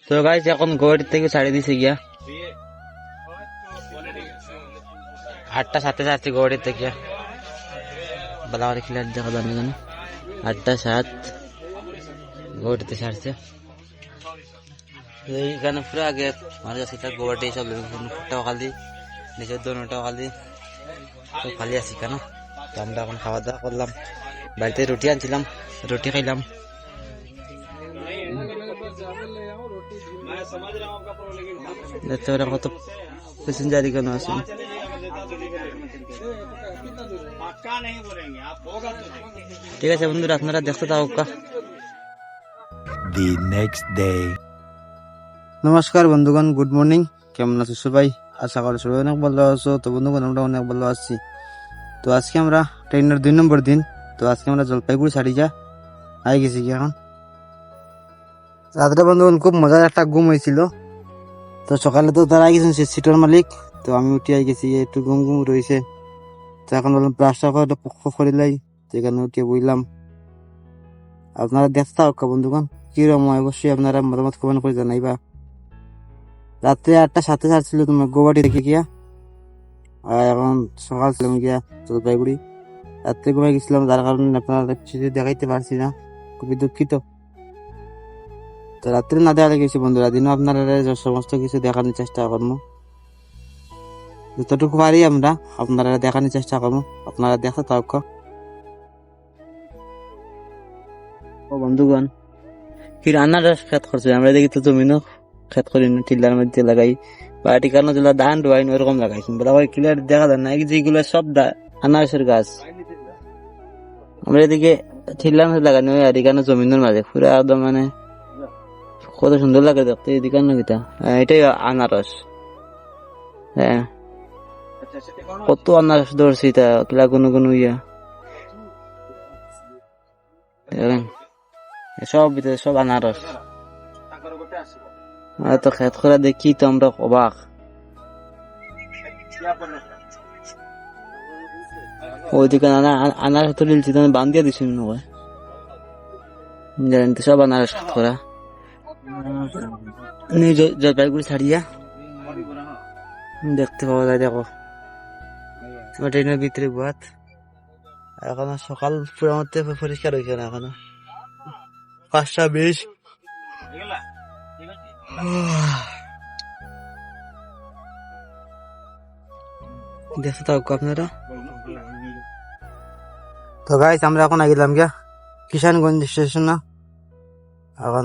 তো গাইস এখন গৌহাটি থেকে ছাড়ি দিছে গিয়া 8টা 7 ছাড়ছি গৌহাটি থেকে বালাবাড়ি খেলার দেখা যাবে কেন 8টা 7 গৌহাটিতে ছাড়ছে এইখানে পুরো আগে আমার কাছে গৌহাটি সব টাকা খালি নিজের দোনো টাকা খালি তো খালি আছি কেন তো আমরা এখন খাওয়া দাওয়া করলাম বাড়িতে রুটি আনছিলাম রুটি খাইলাম কত প্যাসেঞ্জার কেন আছে ঠিক আছে বন্ধুরা আপনারা দেখতে থাকুক The next day. নমস্কার বন্ধুগণ গুড মর্নিং কেমন আছো সবাই আশা করি সবাই অনেক ভালো আছো তো বন্ধুগণ আমরা অনেক ভালো আছি তো আজকে আমরা ট্রেনের 2 নম্বর দিন তো আজকে আমরা জলপাইগুড়ি ছাড়ি যা আই গেছি কি এখন রাত্রে বন্ধুগণ খুব মজার একটা ঘুম হয়েছিল তো সকালে তো তারা আই গেছেন সিটের মালিক তো আমি উঠে আই গেছি একটু ঘুম ঘুম রয়েছে তো এখন বললাম ব্রাশটা করিলাই তো এখানে উঠে বইলাম আপনারা দেখতে থাকুক বন্ধুগণ কিরকম অবশ্যই আপনারা মতামত কমেন্ট করে জানাইবা রাত্রে 8টা 7 ছাড়ছিল তোমার গৌহাটি দেখে গিয়া আর এখন সকাল ছিলাম গিয়া জলপাইগুড়ি রাত্রে ঘুমাই গেছিলাম যার কারণে আপনারা কিছু দেখাইতে পারছি না খুবই দুঃখিত তো রাত্রে না দেখা গেছি বন্ধুরা দিনও আপনারা সমস্ত কিছু দেখানোর চেষ্টা করবো যতটুকু পারি আমরা আপনারা দেখানোর চেষ্টা করবো আপনারা দেখা থাক ও বন্ধুগণ কি রান্নার খেত করছে আমরা দেখি তো জমিনও খেত করি না টিলার মধ্যে লাগাই বা টিকানো যেগুলো ধান ডোয়াই ওরকম লাগাইছি বরাবর ক্লিয়ার দেখা যায় না যেগুলো সব আনারসের গাছ আমরা এদিকে টিলার মধ্যে লাগানো আর এখানে জমিনের মাঝে পুরো একদম মানে কত সুন্দর লাগে দেখতে এদিকে কিটা এটাই আনারস হ্যাঁ কত আনারস ধরছি তা কিলা কোনো কোনো ইয়া সব ভিতরে সব আনারস আর তো খেত করে দেখি তো আমরা অবাক ওইদিকে আনারস তো লিলছি তুমি বান্ধিয়া দিছি জানেন তো সব আনারস খেত করা জলপাইগুড়ি ছাড়িয়া দেখতে পাওয়া যায় দেখো ট্রেনের ভিতরে বাত এখনো সকাল পুরো মধ্যে পরিষ্কার হয়েছে না এখনো 5টা 20 দেখতে থাকুক আপনারা তো গাইস আমরা এখন গেলাম গিয়া কিষানগঞ্জ স্টেশন না এখন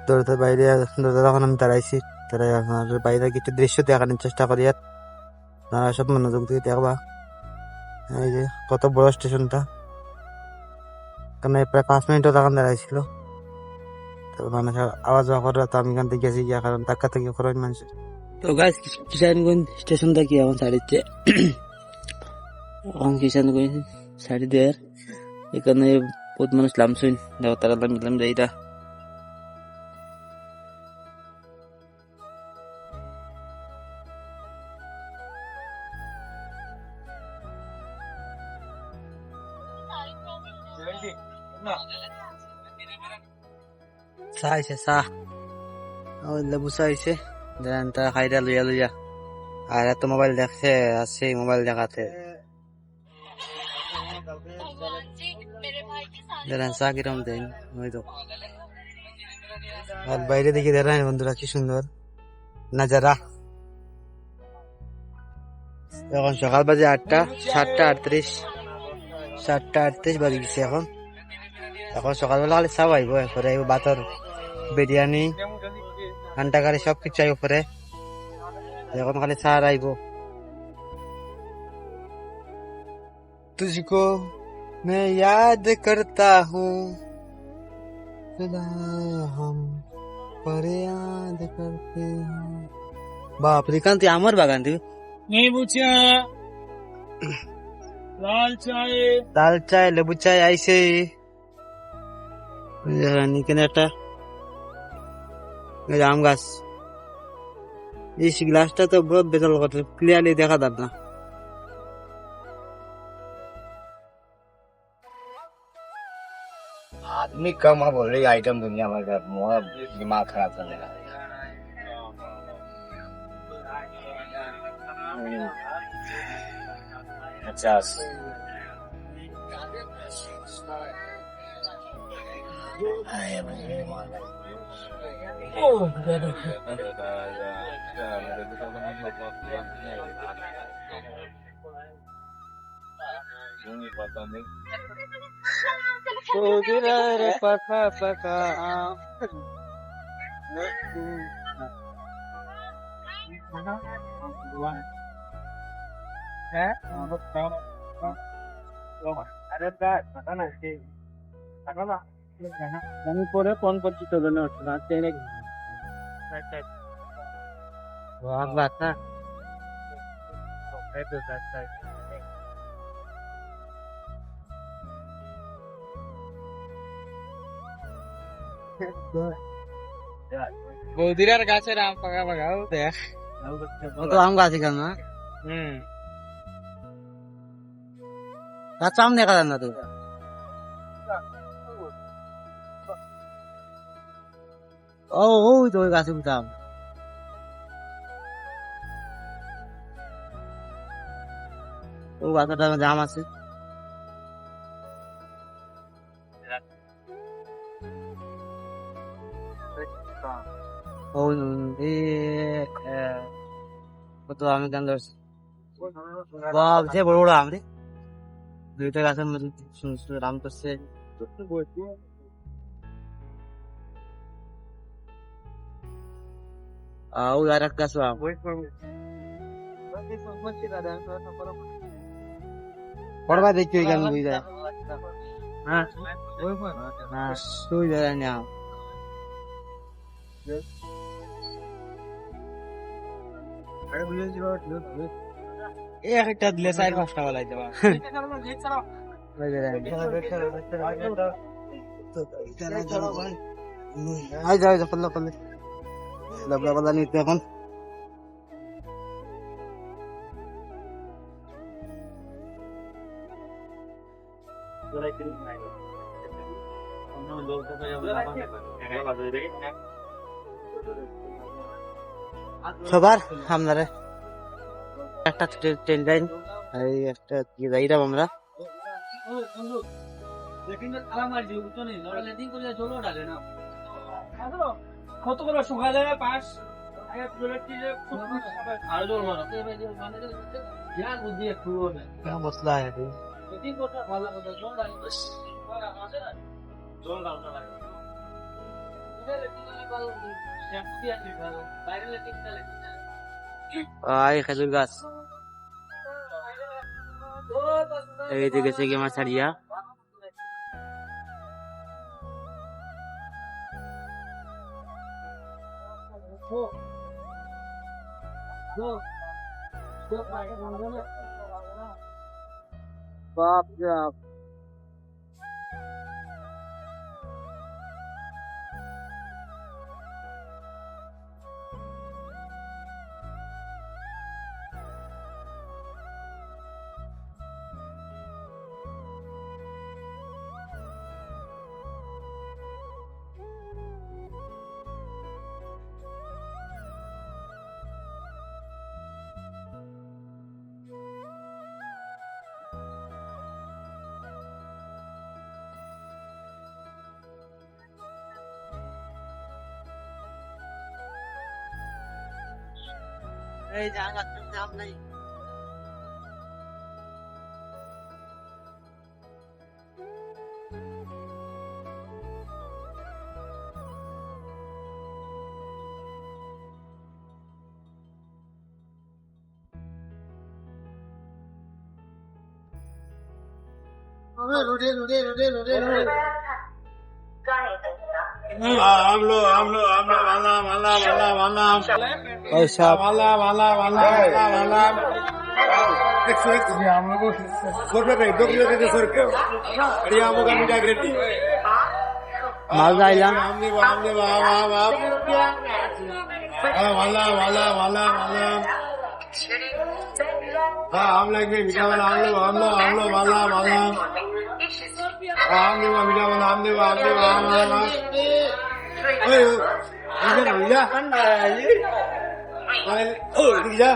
দরজার বাইরে দরজার এখন আমি দাঁড়াইছি তারা আপনাদের বাইরে কিছু দৃশ্য দেখানোর চেষ্টা করি আর আপনারা সব মনোযোগ দিয়ে দেখবা এই যে কত বড় স্টেশনটা কারণ প্রায় 5 মিনিটও তখন দাঁড়াইছিল তো মানুষের আওয়াজ করে তো আমি এখান থেকে গেছি গিয়া কারণ ধাক্কা থেকে খরচ মানুষের তো গাইস কিষানগঞ্জ স্টেশনটা কি এখন ছাড়িচ্ছে এখন কিষানগঞ্জ ছাড়ি দেয় এখানে বহুত মানুষ নামছেন দেখো তারা নামলাম যাইটা চাইছে চাহ লেবু চাইছে তারা খাইটা লইয়া লইয়া আর এত মোবাইল দেখছে আছে মোবাইল দেখাতে চা কিরম দেন হয়তো আর বাইরে দেখি দেখায় বন্ধুরা কি সুন্দর নাজারা এখন সকাল বাজে 8টা 7:38 বাজে গেছে এখন সকালবেলা খালি চা আইব এরপরে আইব ভাতর বিরিয়ানি আন্ডা কারি সবকিছু আইব পরে এখন খালি চা আইব तुझको मैं याद करता हूँ हम पर याद करते हैं बाप रे कांती आमर बागान तू नहीं बुझा लाल चाय লেবু চায় আইছে নিকেন একটা আম গাছ এই গ্লাসটা তো বহুত বেতাল কথা ক্লিয়ারলি দেখা যাবে না इतनी कम अब हो रही आइटम दुनिया में का दिमाग खराब करने का अच्छा আমি পরে ফোন করছি তোর জন্য বাচ্চা বৌদিরার গাছের আম পাকা পাকাও দেখ তো আম গাছ কেন না গাছ আম দেখা যায় না তো ও ওই তো ওই গাছে উঠাম ও গাছটা জাম আছে ও তো আমি কেন ধরছি বাপ যে বড় বড় আম রে দুইটা গাছের মধ্যে সুন্দর সুন্দর আম করছে ওই আর এক গাছ আম পড়বা দেখি ওই গান বুঝ যায় হ্যাঁ তুই যায় না একটা দিলে 4-5 টাকা লাই দেবা আই যাও যা পড়লো পড়লে ডাবলা বালা নিতে এখন সবার আপনারা একটা ট্রেন লাইন এই একটা কি যাইরাম আমরা কতগুলো শুকালে পাস মশলা আছে আই খেজুর গাছ এই দিকে গেছে কি আমার ছাড়িয়া বাপ বাপ এই জায়গা জাম নাই मालदा आइलैंड हम लोग भी मीठा वाला हम लोग আম দেবো মিঠা বলা আম দেবো আম দেবো আম আম আম ওই এখানে যা ও এদিকে যা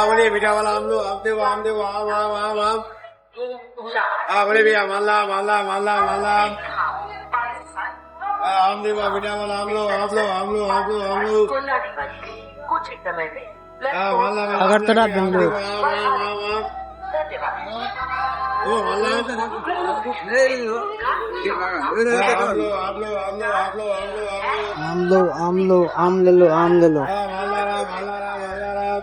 बोले मीठा वाला हम लोग आम देव आम आम आम आम बोले भैया माला माला माला माला आम देव मीठा वाला हम लोग हम लोग हम लोग हम लोग हम लोग माला अगरतला बेंगलोर ओ माला आप लो आप लो आप लो आप लो आम लो आम ले लो आम ले लो माला राम माला राम माला राम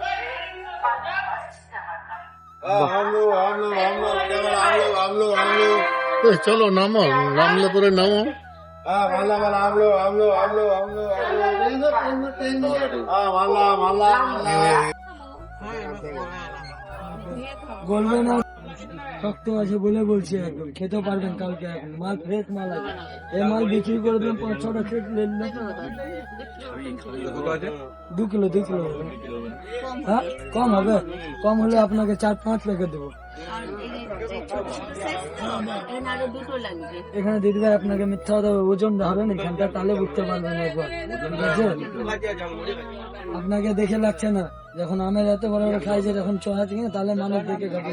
हम लोग हम लोग চলো নামো, নামলে পরে নামো। माला माला हम लोग माला माला বলবে না শক্ত আছে বলে বলছি, একদম খেতে পারবেন কালকে। এখন মাল ফ্রেশ মাল আছে, এই মাল বিক্রি করে দেবেন 5-6টা কেট নিলে 2 কিলো হ্যাঁ কম হবে, কম হলে আপনাকে 4-5 প্যাকেট দেবো। এখানে দিদি ভাই আপনাকে মিথ্যা কথা ওজন ধরেন এখানটা, তাহলে বুঝতে পারবেন একবার, ঠিক আছে? আপনাকে দেখে লাগছে না, যখন আমের এত বড় বড় খাইছে, যখন চড়া চিনি তাহলে মানুষ দেখে খাবে।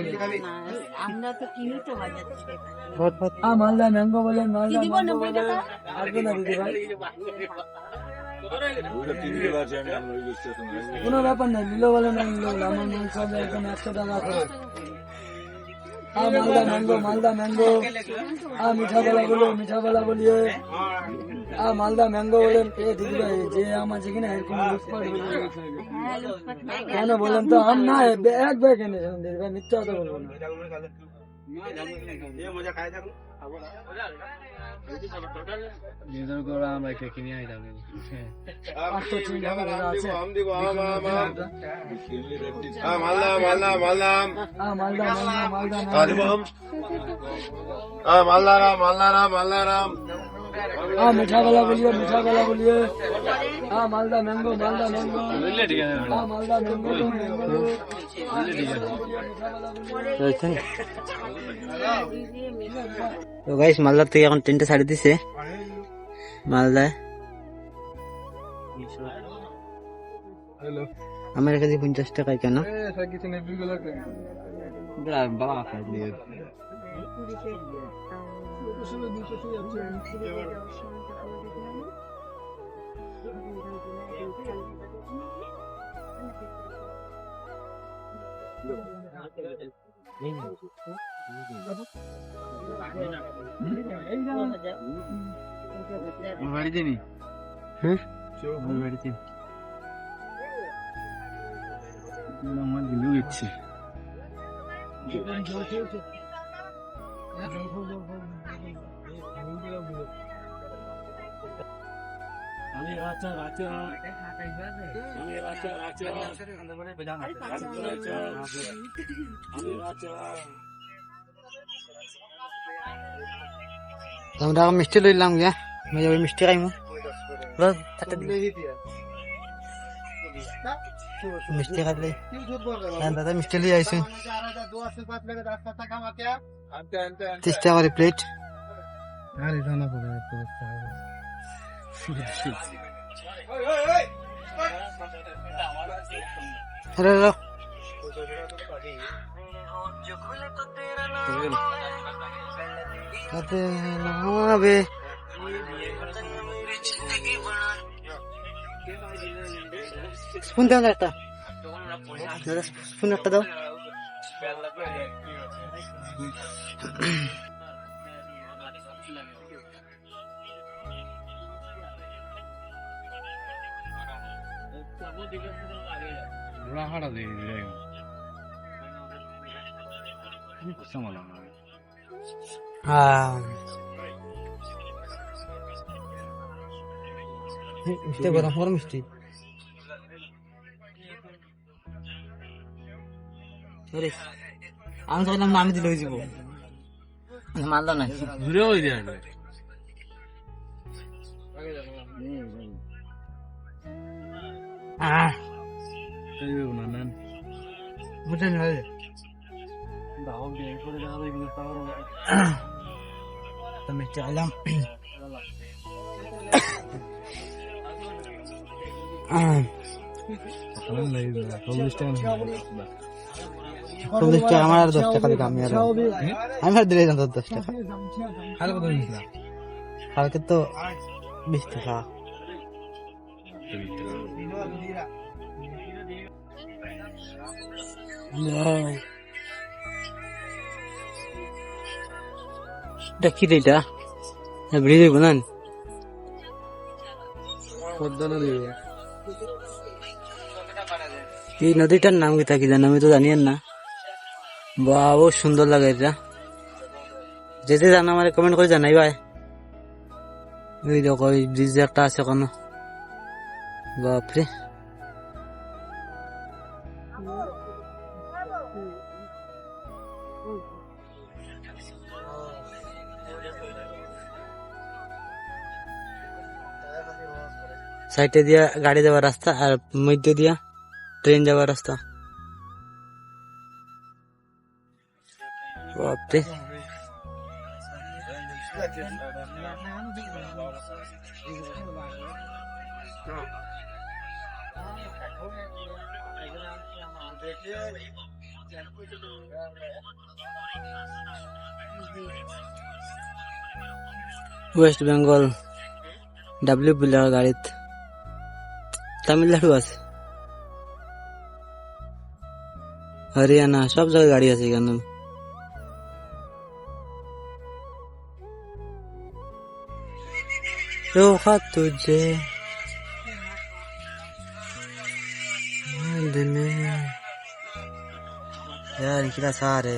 আমরা তো কিনি তো বাজার থেকে। মালদা ম্যাঙ্গো বলেন, মালদা ম্যাঙ্গো বলেন, আসবে না দিদি ভাই, কোনো ব্যাপার না। নিলো বলে না নিলো বলে, আমার মাংস হবে এখানে 100 টাকা করে। মালদা ম্যাঙ্গো মিঠা বলা বলিয়ে মালদা ম্যাঙ্গো বলেন। দিদি ভাই যে আম আছে কিনা এরকম লুটপাট কেন বলেন তো? আম না এক ব্যাগ এনে দিদি ভাই, মিথ্যা কথা বলবো না। माला माला माला माला राम माला राम माला राम মিঠা গলা বলিয়ে মালদা ম্যাঙ্গো মালদা ম্যাঙ্গো তো গাইস মালদার থেকে এখন 3টে শাড়ি দিছে মালদায়। আমার কাছে 50 টাকায় কেন? বাড়িতে নি বাড়িতে আমার দিলু ইচ্ছে আমরা মিষ্টি লইলাম গিয়া, মিষ্টি খাইমু মিষ্টি খাইলে দাদা মিষ্টি লিয়ে আইসুন 30 টাকা করে প্লেট। স্পুন দাও না একটা, স্পুন একটা দাও। মিষ্টি গরম গরম মিষ্টি। আমি চাইলাম না, আমি দিলে হয়ে যাব, মালদা নাই। বুঝলেন ভাই আমি চাইলাম চল্লিশ টাকা আমার আর 10 টাকা দিলাম আমি আর দিলে 10 টাকা কালকে তো 20 টাকা দেখি এটা ব্রিজ বানান এই নদীটার নাম কি থাকি জানো আমি তো জানি না বাহ বহুত সুন্দর লাগে এটা যেতে জানো আমার কমেন্ট করে জানাই ভাই ওই দেখো ওই ব্রিজ একটা আছে কোনো বাপরে সাইডে দিয়া গাড়ি যাওয়ার রাস্তা আর মধ্যে দিয়া ট্রেন যাওয়ার রাস্তা বাপরে ওয়েস্ট বেঙ্গল ডাব্লিউ বিলার গাড়িত তামিলনাড়ু আছে হরিয়ানা সব জায়গায় গাড়ি আছে এখানে रोका तुझे दिन यार कितना सारे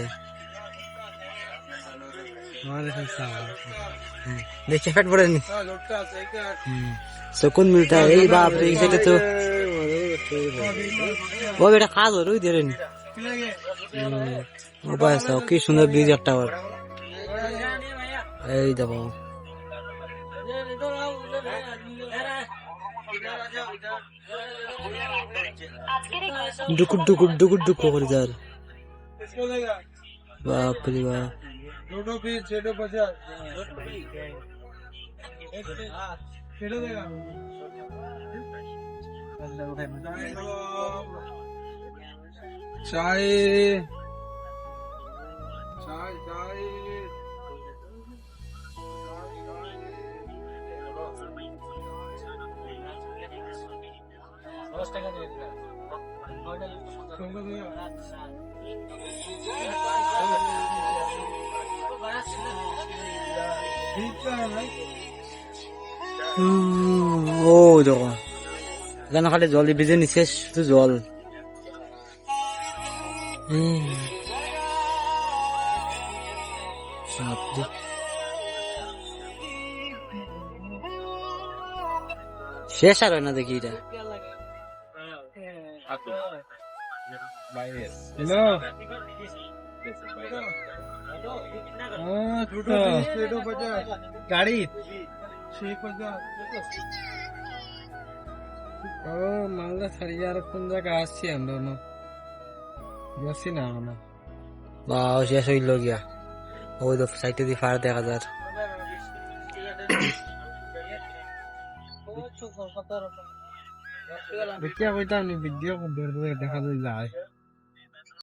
देखिए फट पड़े नहीं सुकून मिलता है यही बाप रे इसे तो वो बेटा खास हो रही दे रहे नहीं वो बस की सुंदर ब्रिज टावर यही दबाओ डुकुर डुकुर डुकुर डुकुर कर जा बाप रे बाप चाय ও দেখো এখানে খালি জল ভিজে নিচে শুধু জল শেষ আর হয় না দেখি এটা गाड़ी मालदा सरिया কোন জায়গা আসছি আমরা গেছি না আমরা বাহ শেষ হইল গিয়া ওই তো সাইডে দিয়ে ফায়ার দেখা যায় দেখিয়া কইতাম নি ভিডিও দেখা যায়